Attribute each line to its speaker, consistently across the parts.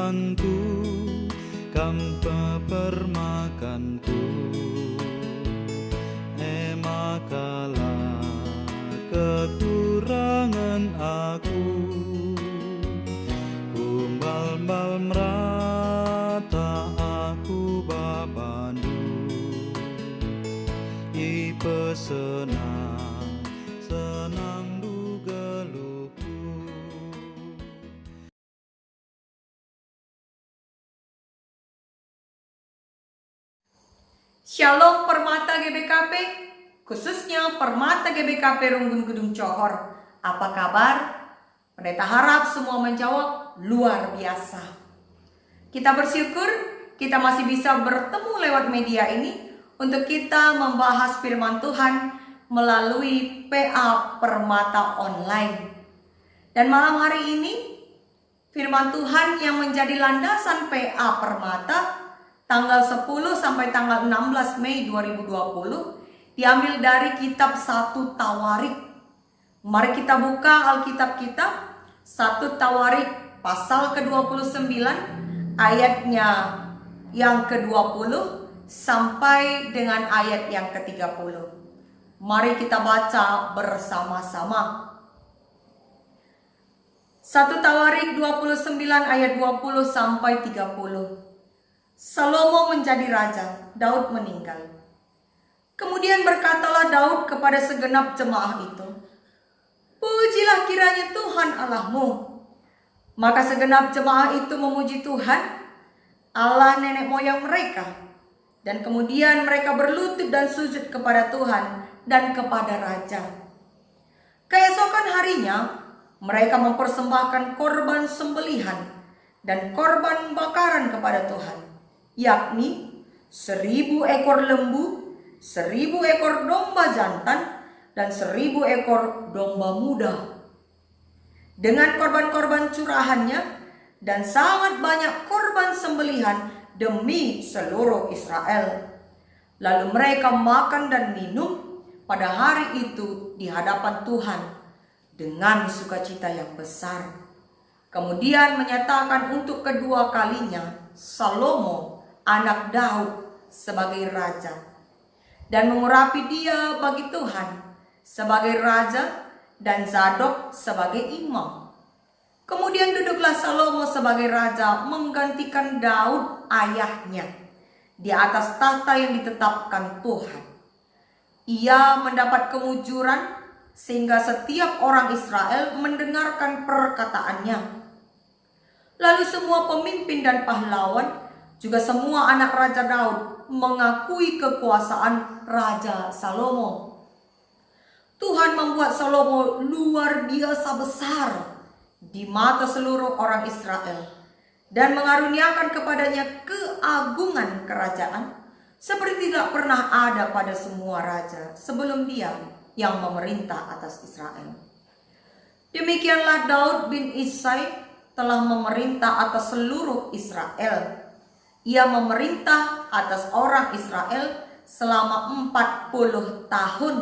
Speaker 1: Tuhanku, kampa permakanku, emakala kekurangan aku, kumbal-bal merata aku babandu, ipesenang senang dugeluku.
Speaker 2: Shalom Permata GBKP, khususnya Permata GBKP Runggun Gedung Johor. Apa kabar? Pendeta harap semua menjawab luar biasa. Kita bersyukur kita masih bisa bertemu lewat media ini untuk kita membahas firman Tuhan melalui PA Permata Online. Dan malam hari ini firman Tuhan yang menjadi landasan PA Permata tanggal 10 sampai tanggal 16 Mei 2020 diambil dari kitab 1 Tawarik. Mari kita buka Alkitab kita, 1 Tawarik pasal ke-29 ayatnya yang ke-20 sampai dengan ayat yang ke-30. Mari kita baca bersama-sama. 1 Tawarik 29 ayat 20 sampai 30. Salomo menjadi raja, Daud meninggal. Kemudian berkatalah Daud kepada segenap jemaah itu, "Pujilah kiranya Tuhan Allahmu." Maka segenap jemaah itu memuji Tuhan, Allah nenek moyang mereka. Dan kemudian mereka berlutut dan sujud kepada Tuhan dan kepada raja. Keesokan harinya, mereka mempersembahkan korban sembelihan dan korban bakaran kepada Tuhan, yakni 1000 ekor lembu, 1000 ekor domba jantan, dan 1000 ekor domba muda. Dengan korban-korban curahannya dan sangat banyak korban sembelihan demi seluruh Israel. Lalu mereka makan dan minum pada hari itu di hadapan Tuhan dengan sukacita yang besar. Kemudian menyatakan untuk kedua kalinya Salomo anak Daud sebagai raja, dan mengurapi dia bagi Tuhan sebagai raja dan Zadok sebagai imam. Kemudian duduklah Salomo sebagai raja menggantikan Daud ayahnya di atas tahta yang ditetapkan Tuhan. Ia mendapat kemujuran sehingga setiap orang Israel mendengarkan perkataannya. Lalu semua pemimpin dan pahlawan, juga semua anak Raja Daud mengakui kekuasaan Raja Salomo. Tuhan membuat Salomo luar biasa besar di mata seluruh orang Israel dan mengaruniakan kepadanya keagungan kerajaan seperti tidak pernah ada pada semua raja sebelum dia yang memerintah atas Israel. Demikianlah Daud bin Isai telah memerintah atas seluruh Israel. Ia memerintah atas orang Israel selama 40 tahun.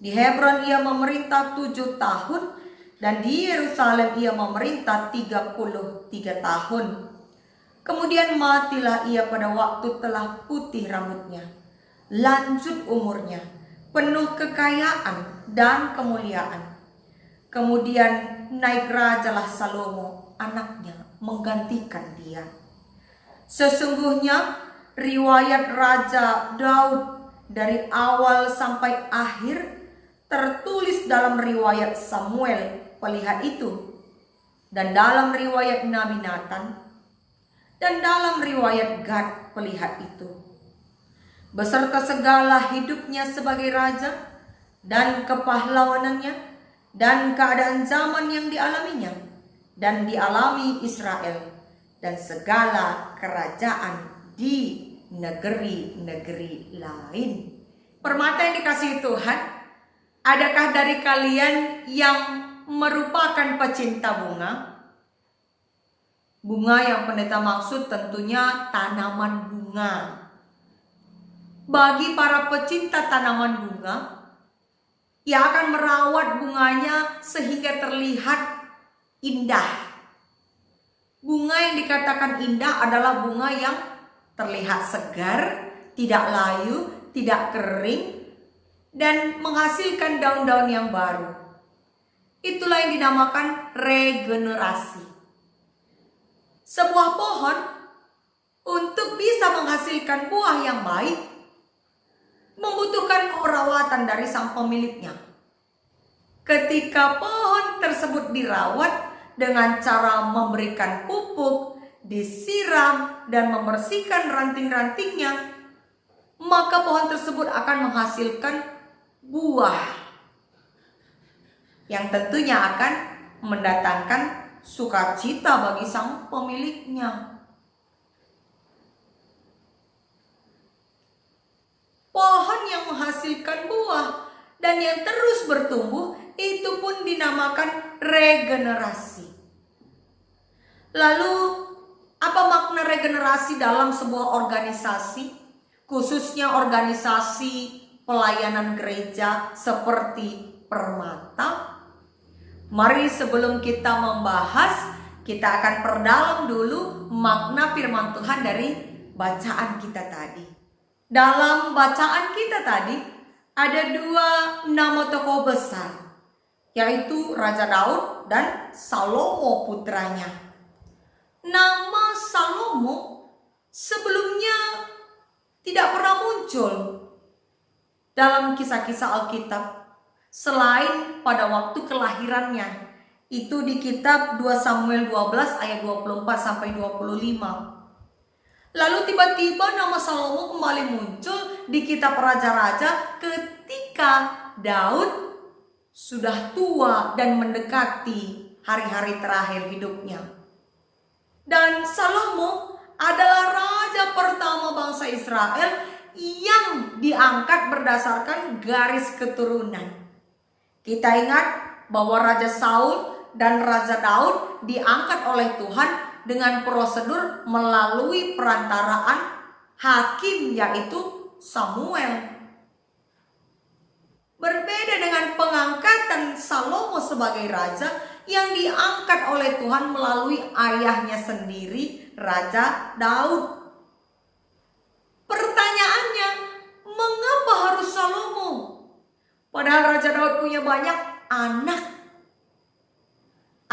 Speaker 2: Di Hebron ia memerintah 7 tahun. Dan di Yerusalem ia memerintah 33 tahun. Kemudian matilah ia pada waktu telah putih rambutnya, lanjut umurnya, penuh kekayaan dan kemuliaan. Kemudian naik rajalah Salomo anaknya menggantikan dia. Sesungguhnya riwayat Raja Daud dari awal sampai akhir tertulis dalam riwayat Samuel pelihat itu, dan dalam riwayat Nabi Nathan, dan dalam riwayat Gad pelihat itu, beserta segala hidupnya sebagai raja dan kepahlawanannya dan keadaan zaman yang dialaminya dan dialami Israel dan segala kerajaan di negeri-negeri lain. Permata yang dikasihi Tuhan, adakah dari kalian yang merupakan pecinta bunga? Bunga yang pendeta maksud tentunya tanaman bunga. Bagi para pecinta tanaman bunga, ia akan merawat bunganya sehingga terlihat indah. Bunga yang dikatakan indah adalah bunga yang terlihat segar, tidak layu, tidak kering, dan menghasilkan daun-daun yang baru. Itulah yang dinamakan regenerasi. Sebuah pohon untuk bisa menghasilkan buah yang baik membutuhkan perawatan dari sang pemiliknya. Ketika pohon tersebut dirawat dengan cara memberikan pupuk, disiram, dan membersihkan ranting-rantingnya, maka pohon tersebut akan menghasilkan buah yang tentunya akan mendatangkan sukacita bagi sang pemiliknya. Pohon yang menghasilkan buah dan yang terus bertumbuh itu pun dinamakan regenerasi. Lalu, apa makna regenerasi dalam sebuah organisasi, khususnya organisasi pelayanan gereja seperti Permata? Mari sebelum kita membahas, kita akan perdalam dulu makna firman Tuhan dari bacaan kita tadi. Dalam bacaan kita tadi ada dua nama tokoh besar, yaitu Raja Daud dan Salomo putranya. Nama Salomo sebelumnya tidak pernah muncul dalam kisah-kisah Alkitab selain pada waktu kelahirannya. Itu di kitab 2 Samuel 12 ayat 24 sampai 25. Lalu tiba-tiba nama Salomo kembali muncul di kitab Raja-Raja ketika Daud sudah tua dan mendekati hari-hari terakhir hidupnya. Dan Salomo adalah raja pertama bangsa Israel yang diangkat berdasarkan garis keturunan. Kita ingat bahwa Raja Saul dan Raja Daud diangkat oleh Tuhan dengan prosedur melalui perantaraan hakim, yaitu Samuel. Berbeda dengan pengangkatan Salomo sebagai raja yang diangkat oleh Tuhan melalui ayahnya sendiri, Raja Daud. Pertanyaannya, mengapa harus Salomo? Padahal Raja Daud punya banyak anak.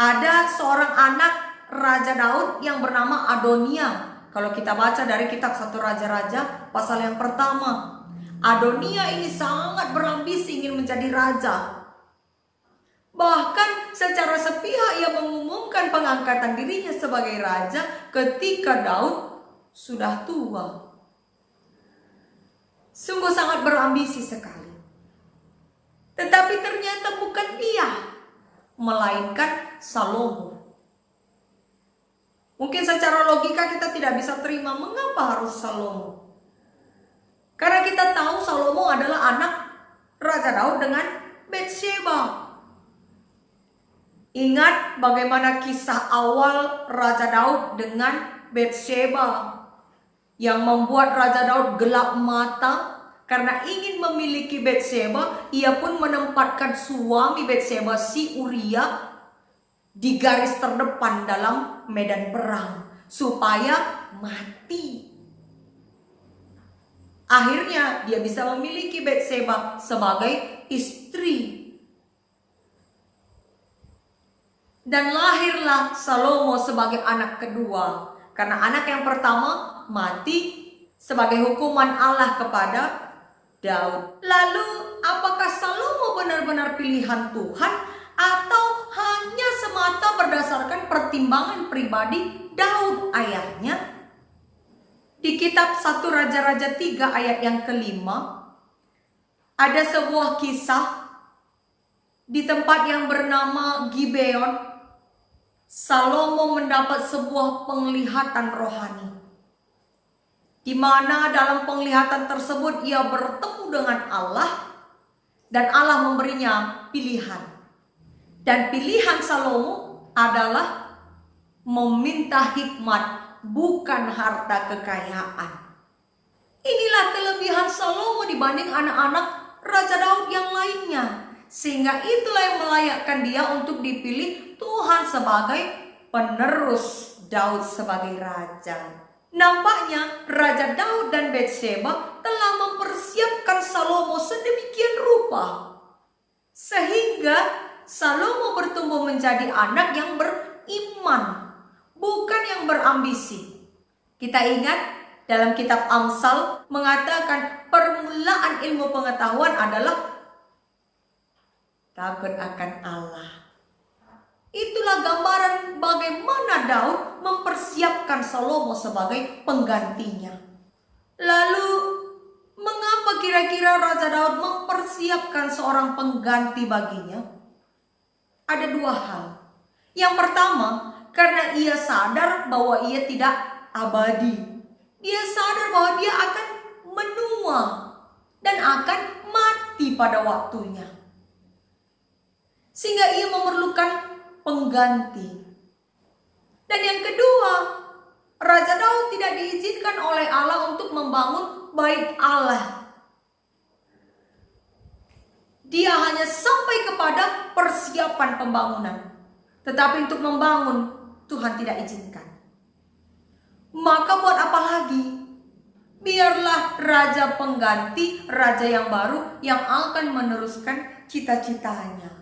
Speaker 2: Ada seorang anak Raja Daud yang bernama Adonia. Kalau kita baca dari kitab 1 Raja-Raja pasal yang pertama, Adonia ini sangat berambisi ingin menjadi raja. Bahkan secara sepihak ia mengumumkan pengangkatan dirinya sebagai raja ketika Daud sudah tua. Sungguh sangat berambisi sekali. Tetapi ternyata bukan dia, melainkan Salomo. Mungkin secara logika kita tidak bisa terima mengapa harus Salomo. Karena kita tahu Salomo adalah anak Raja Daud dengan Batsheba. Ingat bagaimana kisah awal Raja Daud dengan Batsheba yang membuat Raja Daud gelap mata karena ingin memiliki Batsheba. Ia pun menempatkan suami Batsheba, si Uria, di garis terdepan dalam medan perang supaya mati. Akhirnya dia bisa memiliki Batsheba sebagai istri. Dan lahirlah Salomo sebagai anak kedua, karena anak yang pertama mati sebagai hukuman Allah kepada Daud. Lalu apakah Salomo benar-benar pilihan Tuhan atau hanya semata berdasarkan pertimbangan pribadi Daud ayahnya? Di kitab 1 Raja-Raja 3 ayat yang kelima, ada sebuah kisah di tempat yang bernama Gibeon. Salomo mendapat sebuah penglihatan rohani, di mana dalam penglihatan tersebut ia bertemu dengan Allah dan Allah memberinya pilihan. Dan pilihan Salomo adalah meminta hikmat, bukan harta kekayaan. Inilah kelebihan Salomo dibanding anak-anak Raja Daud yang lainnya. Sehingga itulah yang melayakkan dia untuk dipilih Tuhan sebagai penerus Daud sebagai raja. Nampaknya Raja Daud dan Batsheba telah mempersiapkan Salomo sedemikian rupa, sehingga Salomo bertumbuh menjadi anak yang beriman, bukan yang berambisi. Kita ingat dalam kitab Amsal mengatakan permulaan ilmu pengetahuan adalah takut akan Allah. Itulah gambaran bagaimana Daud mempersiapkan Salomo sebagai penggantinya. Lalu, mengapa kira-kira Raja Daud mempersiapkan seorang pengganti baginya? Ada dua hal. Yang pertama, karena ia sadar bahwa ia tidak abadi. Dia sadar bahwa dia akan menua dan akan mati pada waktunya. Sehingga ia memerlukan pengganti. Dan yang kedua, Raja Daud tidak diizinkan oleh Allah untuk membangun bait Allah. Dia hanya sampai kepada persiapan pembangunan. Tetapi untuk membangun, Tuhan tidak izinkan. Maka buat apa lagi? Biarlah raja pengganti, raja yang baru yang akan meneruskan cita-citanya.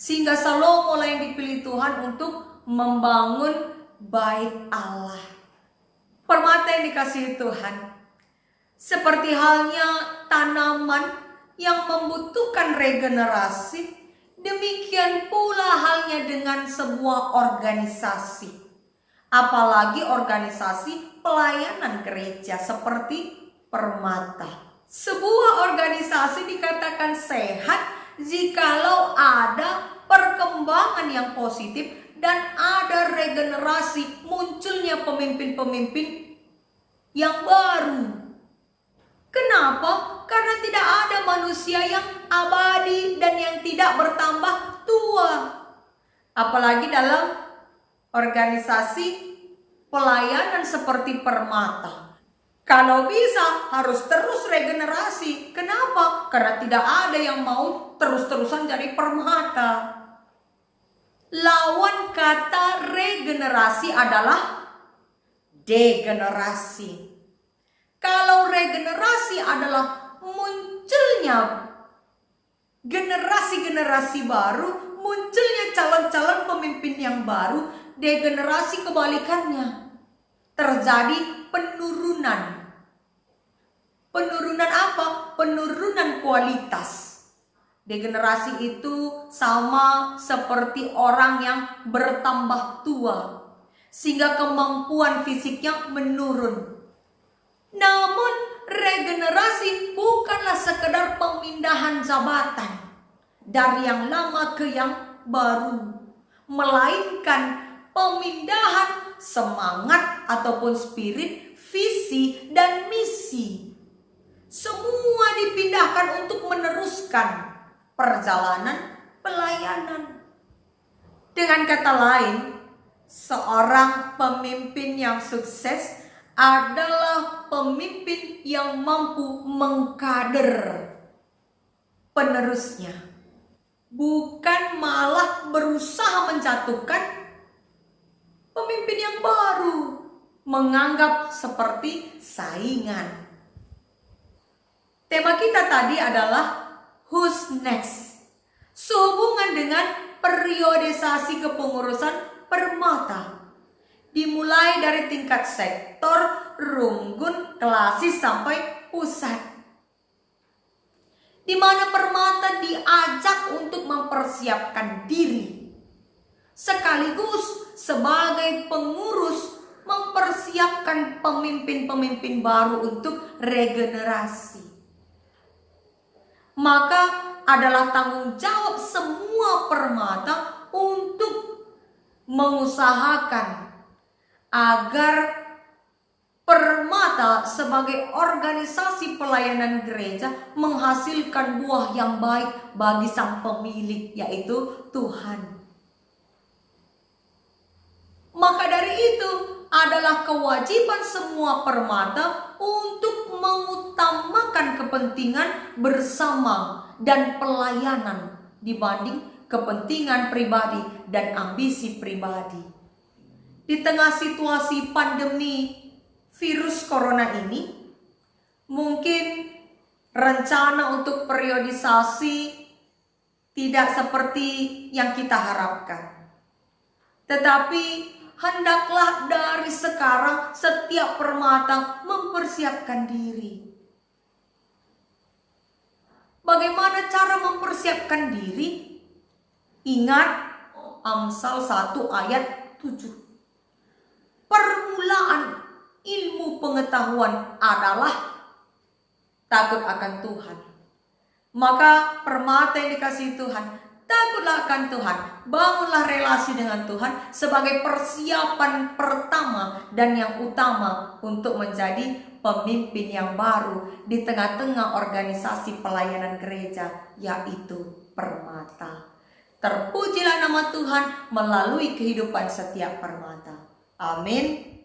Speaker 2: Sehingga Salomo lah yang dipilih Tuhan untuk membangun bait Allah. Permata yang dikasihi Tuhan, seperti halnya tanaman yang membutuhkan regenerasi, demikian pula halnya dengan sebuah organisasi. Apalagi organisasi pelayanan gereja seperti Permata. Sebuah organisasi dikatakan sehat jikalau ada perkembangan yang positif dan ada regenerasi, munculnya pemimpin-pemimpin yang baru. Kenapa? Karena tidak ada manusia yang abadi dan yang tidak bertambah tua. Apalagi dalam organisasi pelayanan seperti Permata. Kalau bisa harus terus regenerasi. Kenapa? Karena tidak ada yang mau terus-terusan jadi Permata. Lawan kata regenerasi adalah degenerasi. Kalau regenerasi adalah munculnya generasi-generasi baru, munculnya calon-calon pemimpin yang baru, degenerasi kebalikannya. Terjadi penurunan. Penurunan apa? Penurunan kualitas. Degenerasi itu sama seperti orang yang bertambah tua, sehingga kemampuan fisiknya menurun. Namun regenerasi bukanlah sekedar pemindahan jabatan dari yang lama ke yang baru, melainkan pemindahan semangat ataupun spirit, visi dan misi. Semua dipindahkan untuk meneruskan perjalanan pelayanan. Dengan kata lain, seorang pemimpin yang sukses adalah pemimpin yang mampu mengkader penerusnya, bukan malah berusaha menjatuhkan pemimpin yang baru, menganggap seperti saingan. Tema kita tadi adalah Who's Next? Sehubungan dengan periodisasi kepengurusan Permata. Dimulai dari tingkat sektor, runggun, klasis sampai pusat. Di mana Permata diajak untuk mempersiapkan diri. Sekaligus sebagai pengurus mempersiapkan pemimpin-pemimpin baru untuk regenerasi. Maka adalah tanggung jawab semua Permata untuk mengusahakan agar Permata sebagai organisasi pelayanan gereja menghasilkan buah yang baik bagi sang pemilik, yaitu Tuhan. Maka dari itu adalah kewajiban semua Permata untuk mengutamakan kepentingan bersama dan pelayanan dibanding kepentingan pribadi dan ambisi pribadi. di tengah situasi pandemi virus corona ini, mungkin rencana untuk periodisasi tidak seperti yang kita harapkan. Tetapi hendaklah dari sekarang setiap permata mempersiapkan diri. Bagaimana cara mempersiapkan diri? Ingat Amsal 1 ayat 7. Permulaan ilmu pengetahuan adalah takut akan Tuhan. Maka permata yang dikasihi Tuhan, takutlah akan Tuhan. Bangunlah relasi dengan Tuhan sebagai persiapan pertama dan yang utama untuk menjadi pemimpin yang baru di tengah-tengah organisasi pelayanan gereja, yaitu permata. Terpujilah nama Tuhan melalui kehidupan setiap permata. Amin.